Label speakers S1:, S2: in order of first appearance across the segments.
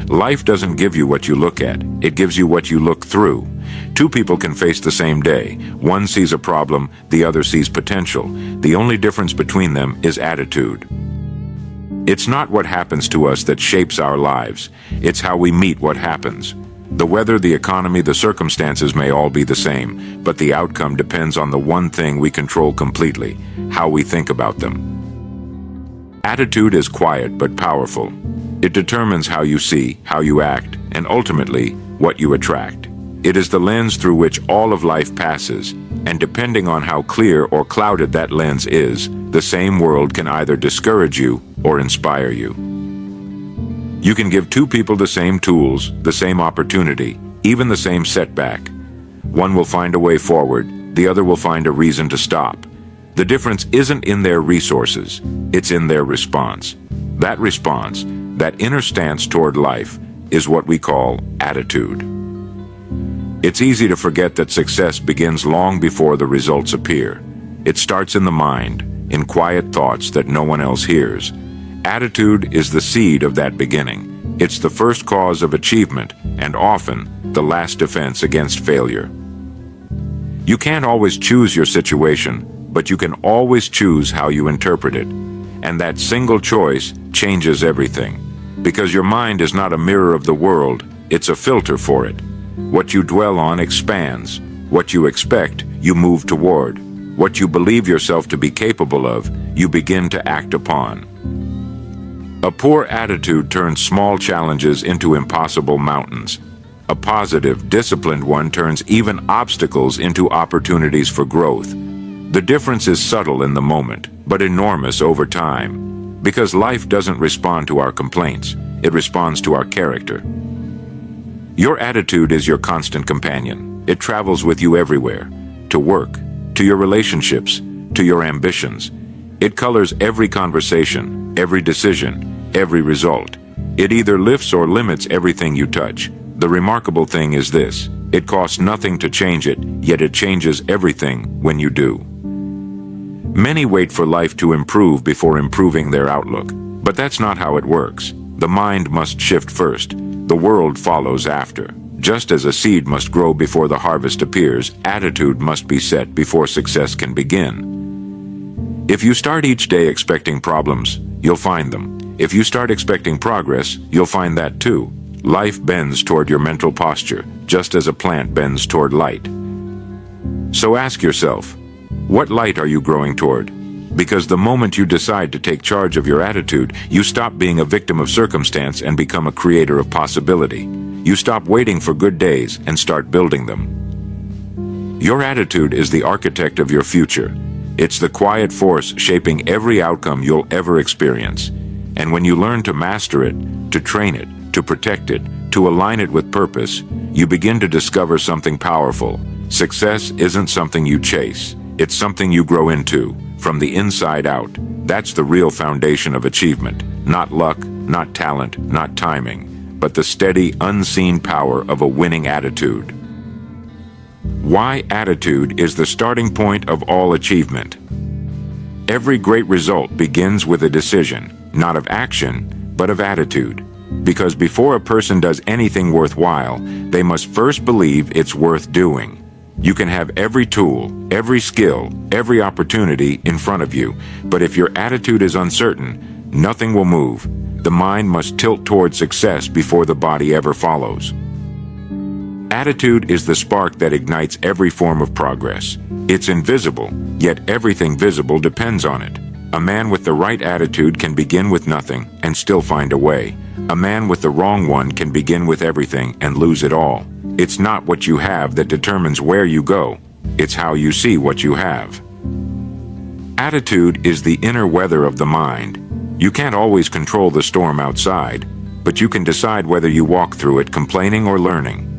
S1: Life doesn't give you what you look at, it gives you what you look through. Two people can face the same day. One sees a problem, the other sees potential. The only difference between them is attitude. It's not what happens to us that shapes our lives. It's how we meet what happens. The weather, the economy, the circumstances may all be the same, but the outcome depends on the one thing we control completely: how we think about them. Attitude is quiet but powerful. It determines how you see, how you act, and ultimately, what you attract. It is the lens through which all of life passes, and depending on how clear or clouded that lens is, the same world can either discourage you or inspire you. You can give two people the same tools, the same opportunity, even the same setback. One will find a way forward, the other will find a reason to stop. The difference isn't in their resources, it's in their response. That response, that inner stance toward life, is what we call attitude. It's easy to forget that success begins long before the results appear. It starts in the mind, in quiet thoughts that no one else hears. Attitude is the seed of that beginning. It's the first cause of achievement, and often the last defense against failure. You can't always choose your situation, but you can always choose how you interpret it. And that single choice changes everything. Because your mind is not a mirror of the world, it's a filter for it. What you dwell on expands. What you expect, you move toward. What you believe yourself to be capable of, you begin to act upon. A poor attitude turns small challenges into impossible mountains. A positive, disciplined one turns even obstacles into opportunities for growth. The difference is subtle in the moment, but enormous over time. Because life doesn't respond to our complaints, it responds to our character. Your attitude is your constant companion. It travels with you everywhere. To work, to your relationships, to your ambitions. It colors every conversation, every decision, every result. It either lifts or limits everything you touch. The remarkable thing is this: it costs nothing to change it, yet it changes everything when you do. Many wait for life to improve before improving their outlook, but that's not how it works. The mind must shift first. The world follows after. Just as a seed must grow before the harvest appears, attitude must be set before success can begin. If you start each day expecting problems, you'll find them. If you start expecting progress, you'll find that too. Life bends toward your mental posture, just as a plant bends toward light. So ask yourself, what light are you growing toward? Because the moment you decide to take charge of your attitude, you stop being a victim of circumstance and become a creator of possibility. You stop waiting for good days and start building them. Your attitude is the architect of your future. It's the quiet force shaping every outcome you'll ever experience. And when you learn to master it, to train it, to protect it, to align it with purpose, you begin to discover something powerful. Success isn't something you chase. It's something you grow into, from the inside out. That's the real foundation of achievement. Not luck, not talent, not timing, but the steady, unseen power of a winning attitude. Why attitude is the starting point of all achievement. Every great result begins with a decision, not of action, but of attitude. Because before a person does anything worthwhile, they must first believe it's worth doing. You can have every tool, every skill, every opportunity in front of you, but if your attitude is uncertain, nothing will move. The mind must tilt toward success before the body ever follows. Attitude is the spark that ignites every form of progress. It's invisible, yet everything visible depends on it. A man with the right attitude can begin with nothing and still find a way. A man with the wrong one can begin with everything and lose it all. It's not what you have that determines where you go. It's how you see what you have. Attitude is the inner weather of the mind. You can't always control the storm outside, but you can decide whether you walk through it complaining or learning.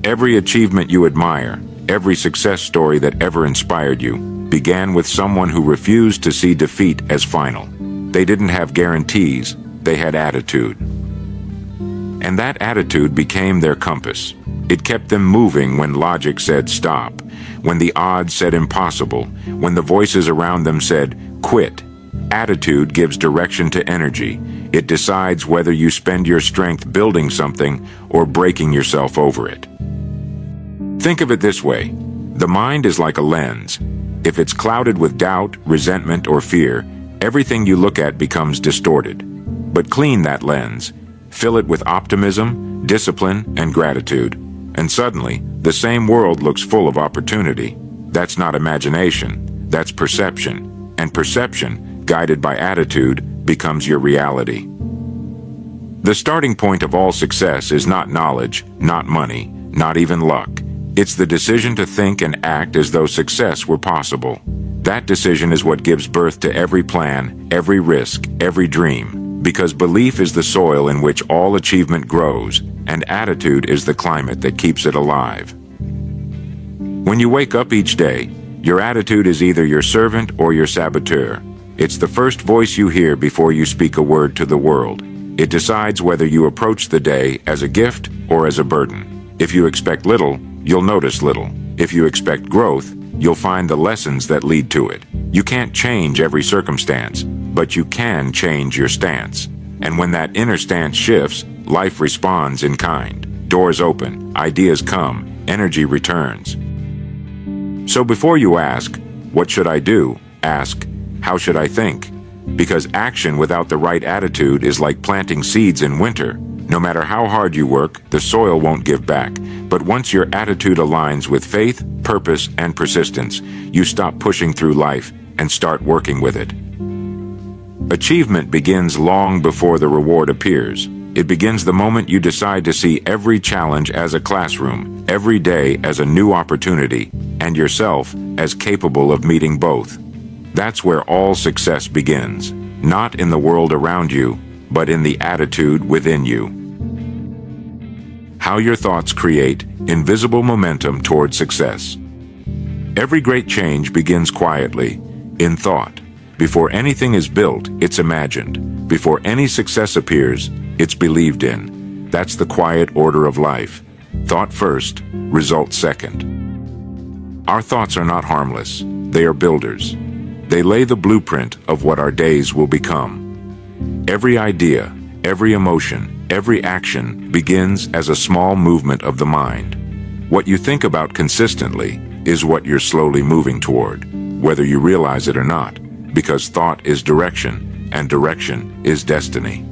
S1: Every achievement you admire, every success story that ever inspired you, began with someone who refused to see defeat as final. They didn't have guarantees, they had attitude. And that attitude became their compass. It kept them moving when logic said stop, when the odds said impossible, when the voices around them said quit. Attitude gives direction to energy. It decides whether you spend your strength building something or breaking yourself over it. Think of it this way. The mind is like a lens. If it's clouded with doubt, resentment, or fear, everything you look at becomes distorted. But clean that lens. Fill it with optimism, discipline, and gratitude. And suddenly, the same world looks full of opportunity. That's not imagination. That's perception. And perception, guided by attitude, becomes your reality. The starting point of all success is not knowledge, not money, not even luck. It's the decision to think and act as though success were possible. That decision is what gives birth to every plan, every risk, every dream, because belief is the soil in which all achievement grows, and attitude is the climate that keeps it alive. When you wake up each day, your attitude is either your servant or your saboteur. It's the first voice you hear before you speak a word to the world. It decides whether you approach the day as a gift or as a burden. If you expect little, you'll notice little. If you expect growth, you'll find the lessons that lead to it. You can't change every circumstance, but you can change your stance. And when that inner stance shifts, life responds in kind. Doors open, ideas come, energy returns. So before you ask, what should I do? Ask, how should I think? Because action without the right attitude is like planting seeds in winter. No matter how hard you work, the soil won't give back. But once your attitude aligns with faith, purpose, and persistence, you stop pushing through life and start working with it. Achievement begins long before the reward appears. It begins the moment you decide to see every challenge as a classroom, every day as a new opportunity, and yourself as capable of meeting both. That's where all success begins, not in the world around you, but in the attitude within you. How your thoughts create invisible momentum toward success. Every great change begins quietly, in thought. Before anything is built, it's imagined. Before any success appears, it's believed in. That's the quiet order of life. Thought first, result second. Our thoughts are not harmless. They are builders. They lay the blueprint of what our days will become. Every idea, every emotion, every action begins as a small movement of the mind. What you think about consistently is what you're slowly moving toward, whether you realize it or not, because thought is direction, and direction is destiny.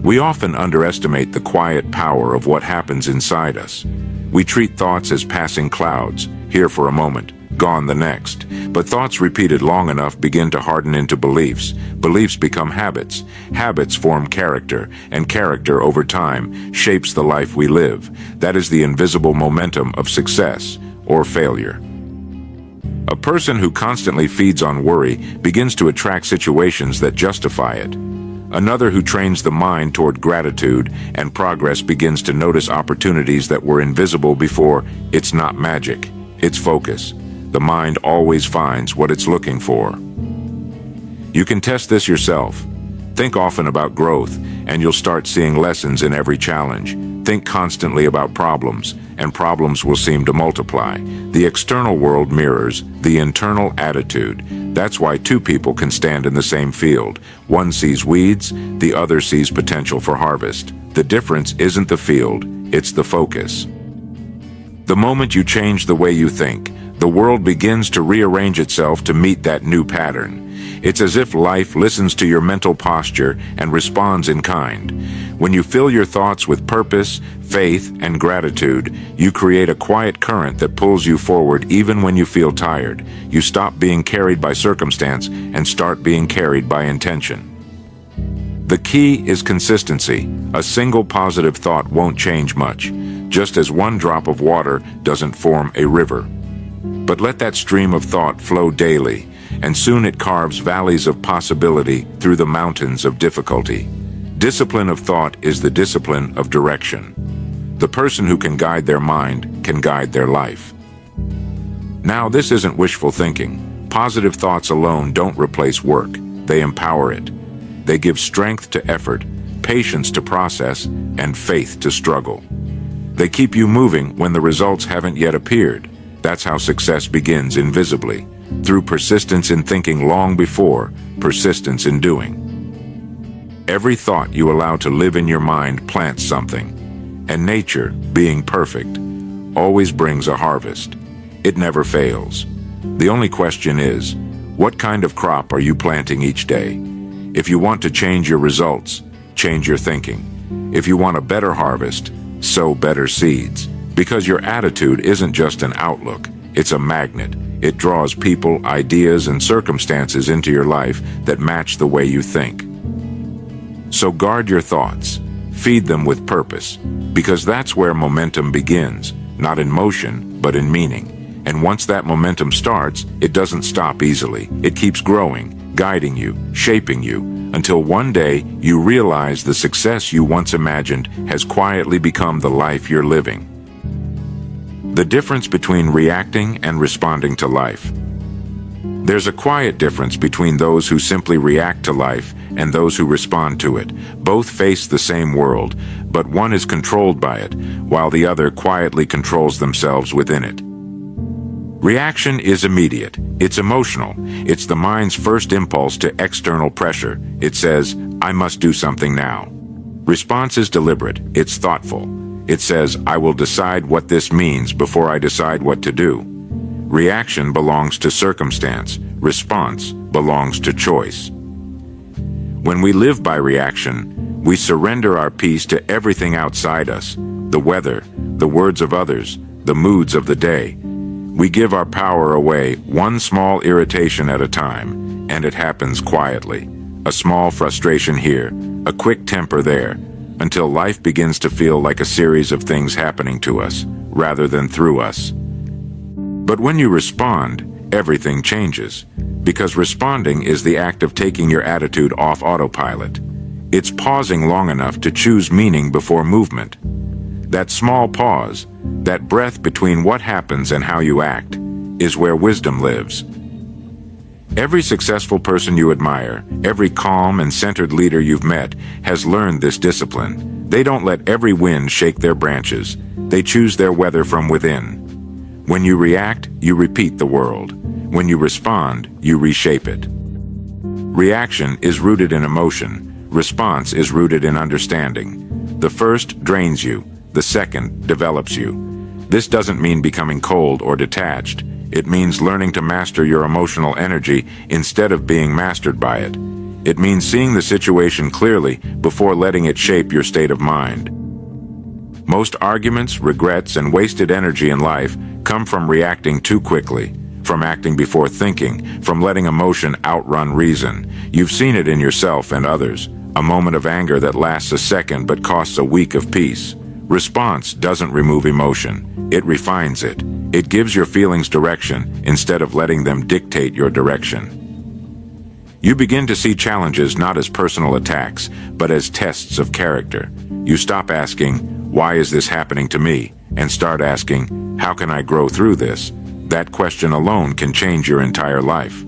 S1: We often underestimate the quiet power of what happens inside us. We treat thoughts as passing clouds, here for a moment, gone the next. But thoughts repeated long enough begin to harden into beliefs. Beliefs become habits. Habits form character, and character over time shapes the life we live. That is the invisible momentum of success or failure. A person who constantly feeds on worry begins to attract situations that justify it. Another who trains the mind toward gratitude and progress begins to notice opportunities that were invisible before. It's not magic, it's focus. The mind always finds what it's looking for. You can test this yourself. Think often about growth, and you'll start seeing lessons in every challenge. Think constantly about problems, and problems will seem to multiply. The external world mirrors the internal attitude. That's why two people can stand in the same field. One sees weeds, the other sees potential for harvest. The difference isn't the field, it's the focus. The moment you change the way you think, the world begins to rearrange itself to meet that new pattern. It's as if life listens to your mental posture and responds in kind. When you fill your thoughts with purpose, faith, and gratitude, you create a quiet current that pulls you forward even when you feel tired. You stop being carried by circumstance and start being carried by intention. The key is consistency. A single positive thought won't change much, just as one drop of water doesn't form a river. But let that stream of thought flow daily, and soon it carves valleys of possibility through the mountains of difficulty. Discipline of thought is the discipline of direction. The person who can guide their mind can guide their life. Now, this isn't wishful thinking. Positive thoughts alone don't replace work. They empower it. They give strength to effort, patience to process, and faith to struggle. They keep you moving when the results haven't yet appeared. That's how success begins invisibly, through persistence in thinking long before persistence in doing. Every thought you allow to live in your mind plants something, and nature, being perfect, always brings a harvest. It never fails. The only question is, what kind of crop are you planting each day? If you want to change your results, change your thinking. If you want a better harvest, sow better seeds. Because your attitude isn't just an outlook, it's a magnet. It draws people, ideas, and circumstances into your life that match the way you think. So guard your thoughts. Feed them with purpose, because that's where momentum begins, not in motion, but in meaning. And once that momentum starts, it doesn't stop easily. It keeps growing, guiding you, shaping you, until one day you realize the success you once imagined has quietly become the life you're living. The difference between reacting and responding to life. There's a quiet difference between those who simply react to life and those who respond to it. Both face the same world, but one is controlled by it, while the other quietly controls themselves within it. Reaction is immediate. It's emotional. It's the mind's first impulse to external pressure. It says, I must do something now. Response is deliberate. It's thoughtful. It says, I will decide what this means before I decide what to do. Reaction belongs to circumstance. Response belongs to choice. When we live by reaction, we surrender our peace to everything outside us, the weather, the words of others, the moods of the day. We give our power away, one small irritation at a time, and it happens quietly. A small frustration here, a quick temper there, until life begins to feel like a series of things happening to us, rather than through us. But when you respond, everything changes, because responding is the act of taking your attitude off autopilot. It's pausing long enough to choose meaning before movement. That small pause, that breath between what happens and how you act, is where wisdom lives. Every successful person you admire, every calm and centered leader you've met, has learned this discipline. They don't let every wind shake their branches. They choose their weather from within. When you react, you repeat the world. When you respond, you reshape it. Reaction is rooted in emotion. Response is rooted in understanding. The first drains you. The second develops you. This doesn't mean becoming cold or detached. It means learning to master your emotional energy instead of being mastered by it. It means seeing the situation clearly before letting it shape your state of mind. Most arguments, regrets, and wasted energy in life come from reacting too quickly, from acting before thinking, from letting emotion outrun reason. You've seen it in yourself and others. A moment of anger that lasts a second but costs a week of peace. Response doesn't remove emotion. It refines it. It gives your feelings direction instead of letting them dictate your direction. You begin to see challenges not as personal attacks, but as tests of character. You stop asking, why is this happening to me? And start asking, how can I grow through this? That question alone can change your entire life.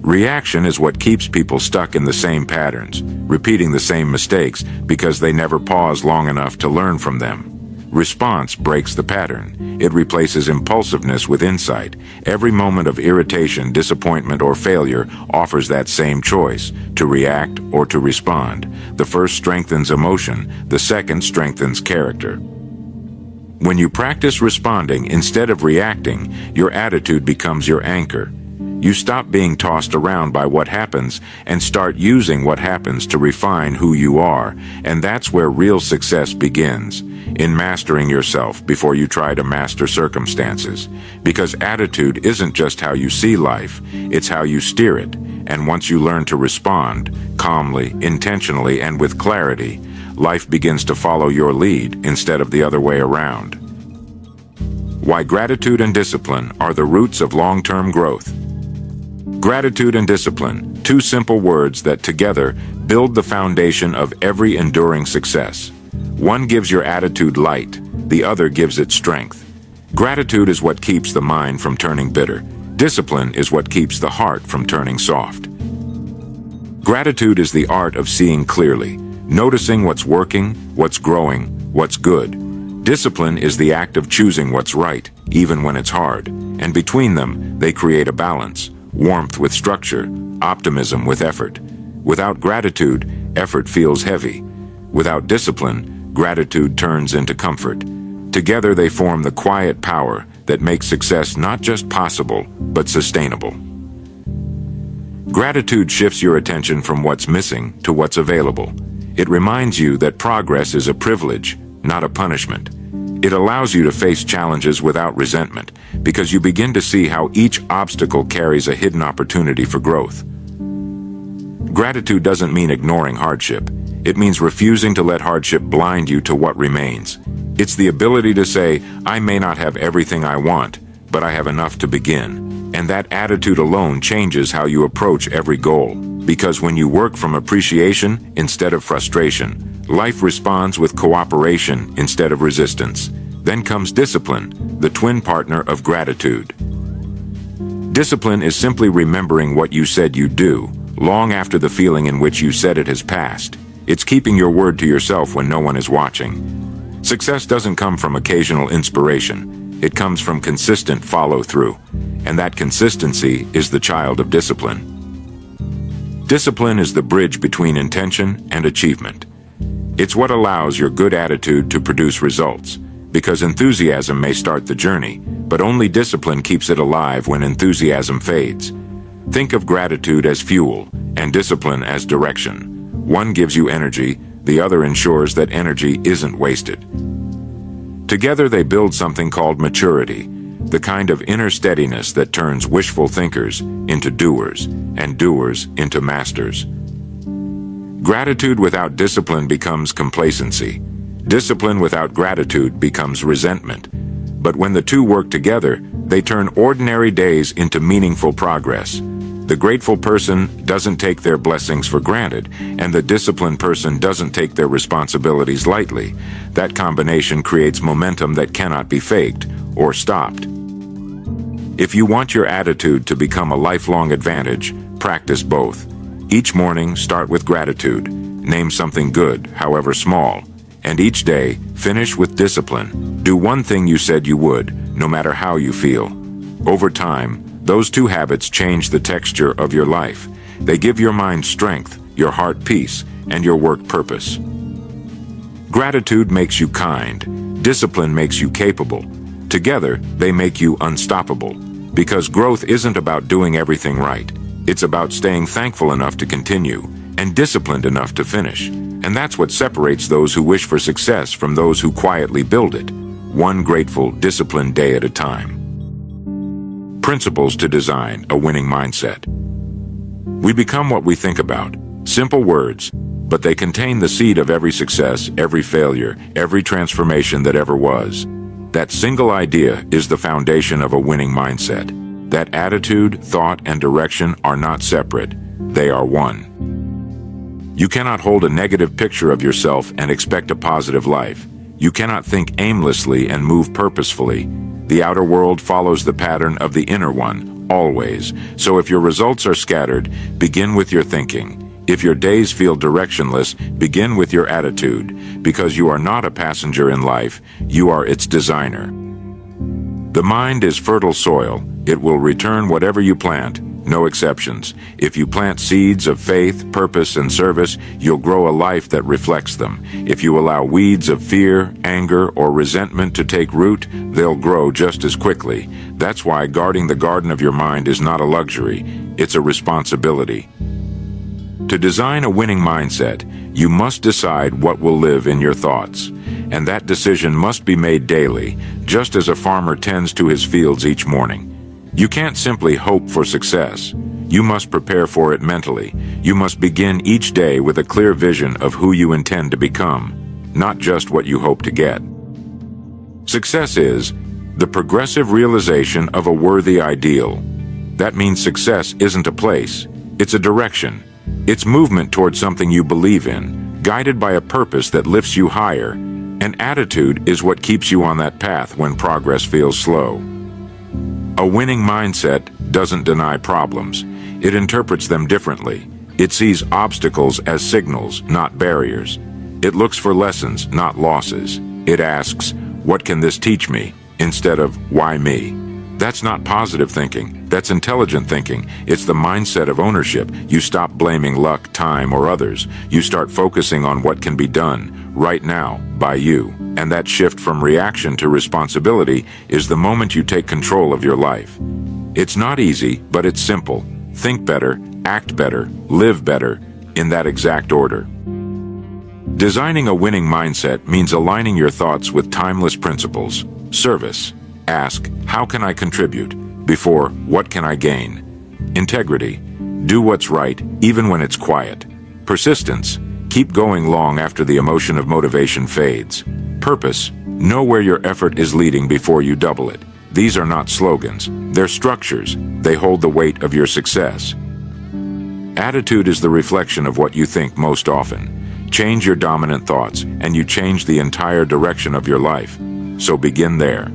S1: Reaction is what keeps people stuck in the same patterns, repeating the same mistakes because they never pause long enough to learn from them. Response breaks the pattern. It replaces impulsiveness with insight. Every moment of irritation, disappointment, or failure offers that same choice, to react or to respond. The first strengthens emotion, the second strengthens character. When you practice responding instead of reacting, your attitude becomes your anchor. You stop being tossed around by what happens and start using what happens to refine who you are, and that's where real success begins, in mastering yourself before you try to master circumstances. Because attitude isn't just how you see life, it's how you steer it, and once you learn to respond, calmly, intentionally, and with clarity, life begins to follow your lead instead of the other way around. Why gratitude and discipline are the roots of long-term growth. Gratitude and discipline, two simple words that together build the foundation of every enduring success. One gives your attitude light, the other gives it strength. Gratitude is what keeps the mind from turning bitter. Discipline is what keeps the heart from turning soft. Gratitude is the art of seeing clearly, noticing what's working, what's growing, what's good. Discipline is the act of choosing what's right, even when it's hard, and between them, they create a balance, warmth with structure, optimism with effort. Without gratitude, effort feels heavy. Without discipline, gratitude turns into comfort. Together they form the quiet power that makes success not just possible, but sustainable. Gratitude shifts your attention from what's missing to what's available. It reminds you that progress is a privilege, not a punishment. It allows you to face challenges without resentment, because you begin to see how each obstacle carries a hidden opportunity for growth. Gratitude doesn't mean ignoring hardship. It means refusing to let hardship blind you to what remains. It's the ability to say, I may not have everything I want, but I have enough to begin. And that attitude alone changes how you approach every goal. Because when you work from appreciation instead of frustration, life responds with cooperation instead of resistance. Then comes discipline, the twin partner of gratitude. Discipline is simply remembering what you said you'd do, long after the feeling in which you said it has passed. It's keeping your word to yourself when no one is watching. Success doesn't come from occasional inspiration. It comes from consistent follow-through. And that consistency is the child of discipline. Discipline is the bridge between intention and achievement. It's what allows your good attitude to produce results, because enthusiasm may start the journey, but only discipline keeps it alive when enthusiasm fades. Think of gratitude as fuel and discipline as direction. One gives you energy, the other ensures that energy isn't wasted. Together they build something called maturity, the kind of inner steadiness that turns wishful thinkers into doers, and doers into masters. Gratitude without discipline becomes complacency. Discipline without gratitude becomes resentment. But when the two work together, they turn ordinary days into meaningful progress. The grateful person doesn't take their blessings for granted, and the disciplined person doesn't take their responsibilities lightly. That combination creates momentum that cannot be faked or stopped. If you want your attitude to become a lifelong advantage, practice both. Each morning, start with gratitude. Name something good, however small. And each day, finish with discipline. Do one thing you said you would, no matter how you feel. Over time, those two habits change the texture of your life. They give your mind strength, your heart peace, and your work purpose. Gratitude makes you kind. Discipline makes you capable. Together, they make you unstoppable. Because growth isn't about doing everything right. It's about staying thankful enough to continue, and disciplined enough to finish. And that's what separates those who wish for success from those who quietly build it, one grateful, disciplined day at a time. Principles to design a winning mindset. We become what we think about. Simple words, but they contain the seed of every success, every failure, every transformation that ever was. That single idea is the foundation of a winning mindset. That attitude, thought, and direction are not separate. They are one. You cannot hold a negative picture of yourself and expect a positive life. You cannot think aimlessly and move purposefully. The outer world follows the pattern of the inner one, always. So if your results are scattered, begin with your thinking. If your days feel directionless, begin with your attitude. Because you are not a passenger in life, you are its designer. The mind is fertile soil. It will return whatever you plant, no exceptions. If you plant seeds of faith, purpose, and service, you'll grow a life that reflects them. If you allow weeds of fear, anger, or resentment to take root, they'll grow just as quickly. That's why guarding the garden of your mind is not a luxury, it's a responsibility. To design a winning mindset, you must decide what will live in your thoughts. And that decision must be made daily, just as a farmer tends to his fields each morning. You can't simply hope for success. You must prepare for it mentally. You must begin each day with a clear vision of who you intend to become, not just what you hope to get. Success is the progressive realization of a worthy ideal. That means success isn't a place, it's a direction. It's movement toward something you believe in, guided by a purpose that lifts you higher. And attitude is what keeps you on that path when progress feels slow. A winning mindset doesn't deny problems. It interprets them differently. It sees obstacles as signals, not barriers. It looks for lessons, not losses. It asks, what can this teach me, instead of why me? That's not positive thinking. That's intelligent thinking. It's the mindset of ownership. You stop blaming luck, time, or others. You start focusing on what can be done right now by you. And that shift from reaction to responsibility is the moment you take control of your life. It's not easy, but it's simple. Think better, act better, live better, in that exact order. Designing a winning mindset means aligning your thoughts with timeless principles. Service. Ask, how can I contribute? Before, what can I gain? Integrity. Do what's right, even when it's quiet. Persistence. Keep going long after the emotion of motivation fades. Purpose. Know where your effort is leading before you double it. These are not slogans. They're structures. They hold the weight of your success. Attitude is the reflection of what you think most often. Change your dominant thoughts, and you change the entire direction of your life. So begin there.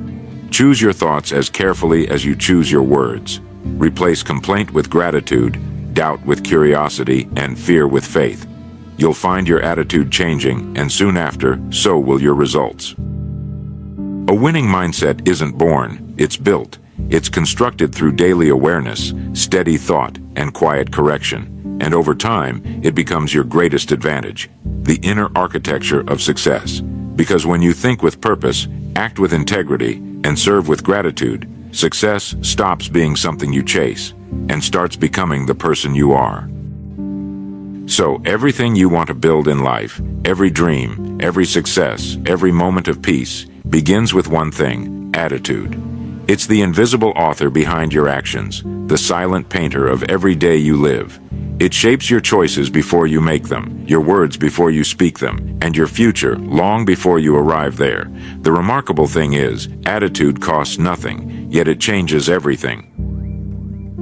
S1: Choose your thoughts as carefully as you choose your words. Replace complaint with gratitude, doubt with curiosity, and fear with faith. You'll find your attitude changing, and soon after, so will your results. A winning mindset isn't born, it's built. It's constructed through daily awareness, steady thought, and quiet correction. And over time, it becomes your greatest advantage, the inner architecture of success. Because when you think with purpose, act with integrity, and serve with gratitude, success stops being something you chase and starts becoming the person you are. So everything you want to build in life, every dream, every success, every moment of peace, begins with one thing: attitude. It's the invisible author behind your actions, the silent painter of every day you live. It shapes your choices before you make them, your words before you speak them, and your future long before you arrive there. The remarkable thing is, attitude costs nothing, yet it changes everything.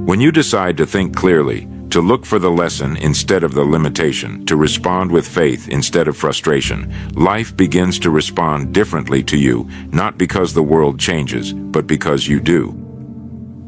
S1: When you decide to think clearly, to look for the lesson instead of the limitation, to respond with faith instead of frustration, life begins to respond differently to you, not because the world changes, but because you do.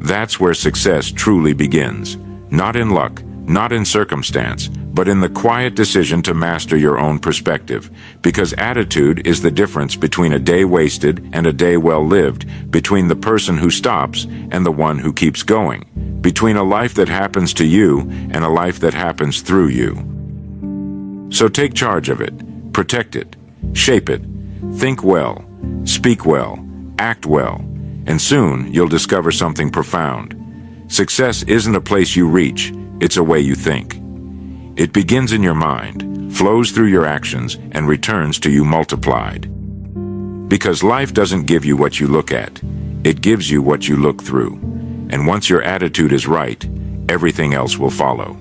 S1: That's where success truly begins. Not in luck, not in circumstance, but in the quiet decision to master your own perspective. Because attitude is the difference between a day wasted and a day well lived, between the person who stops and the one who keeps going, between a life that happens to you and a life that happens through you. So take charge of it, protect it, shape it, think well, speak well, act well, and soon you'll discover something profound. Success isn't a place you reach, it's a way you think. It begins in your mind, flows through your actions, and returns to you multiplied. Because life doesn't give you what you look at, it gives you what you look through. And once your attitude is right, everything else will follow.